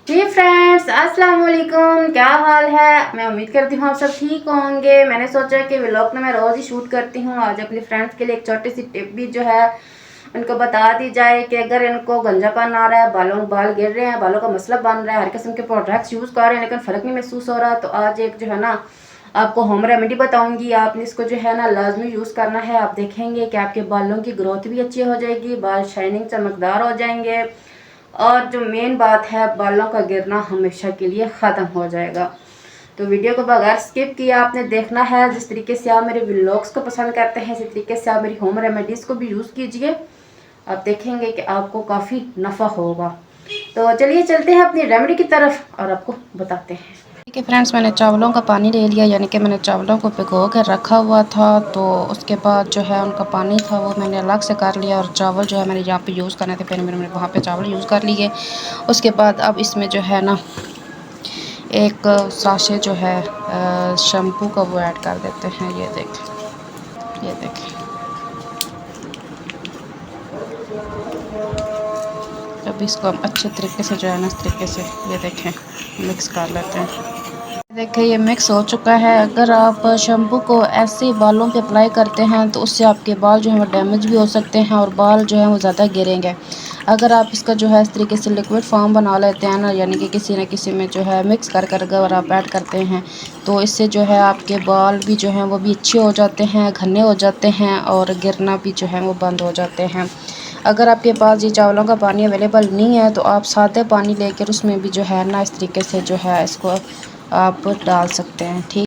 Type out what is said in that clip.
हे friends, अस्सलाम वालेकुम। क्या हाल है? मैं उम्मीद करती हूँ आप सब ठीक होंगे। मैंने सोचा कि व्लॉग तो मैं रोज़ ही शूट करती हूँ, आज अपने फ्रेंड्स के लिए एक छोटी सी टिप भी जो है उनको बता दी जाए कि अगर इनको गंजापन आ रहा है, बाल गिर रहे हैं, बालों का मसला बन रहा है, हर किस्म के प्रोडक्ट्स यूज़ कर रहे हैं लेकिन फ़र्क नहीं महसूस हो रहा, तो आज एक जो है ना आपको होम रेमेडी बताऊंगी। आपने इसको जो है ना लाजमी यूज़ करना है। आप देखेंगे कि आपके बालों की ग्रोथ भी अच्छी हो जाएगी, बाल शाइनिंग चमकदार हो जाएंगे और जो मेन बात है बालों का गिरना हमेशा के लिए ख़त्म हो जाएगा। तो वीडियो को बगैर स्किप किए आपने देखना है। जिस तरीके से आप मेरे व्लॉग्स को पसंद करते हैं इसी तरीके से आप मेरी होम रेमेडीज़ को भी यूज़ कीजिए। आप देखेंगे कि आपको काफ़ी नफ़ा होगा। तो चलिए चलते हैं अपनी रेमेडी की तरफ और आपको बताते हैं। ठीक है फ्रेंड्स, मैंने चावलों का पानी ले लिया, यानी कि मैंने चावलों को भिगो कर रखा हुआ था। तो उसके बाद जो है उनका पानी था वो मैंने अलग से कर लिया, और चावल जो है मैंने यहाँ पे यूज़ करने थे, फिर मैंने वहाँ पे चावल यूज़ कर लिए। उसके बाद अब इसमें जो है ना एक साशे जो है शैम्पू का वो ऐड कर देते हैं। ये देखें। अब इसको हम अच्छे तरीके से जो है ना इस तरीके से ये देखें मिक्स कर लेते हैं। देखिए ये मिक्स हो चुका है। अगर आप शैम्पू को ऐसे बालों पे अप्लाई करते हैं तो उससे आपके बाल जो है वो डैमेज भी हो सकते हैं और बाल जो है वो ज़्यादा गिरेंगे। अगर आप इसका जो है इस तरीके से लिक्विड फॉर्म बना लेते हैं ना, यानी कि किसी न किसी में जो है मिक्स कर अगर आप ऐड करते हैं तो इससे जो है आपके बाल भी जो हैं वो भी अच्छे हो जाते हैं, घने हो जाते हैं और गिरना भी जो है वो बंद हो जाते हैं। अगर आपके पास ये चावलों का पानी अवेलेबल नहीं है तो आप सादे पानी लेकर उसमें भी जो है ना इस तरीके से जो है इसको आप डाल सकते हैं। ठीक।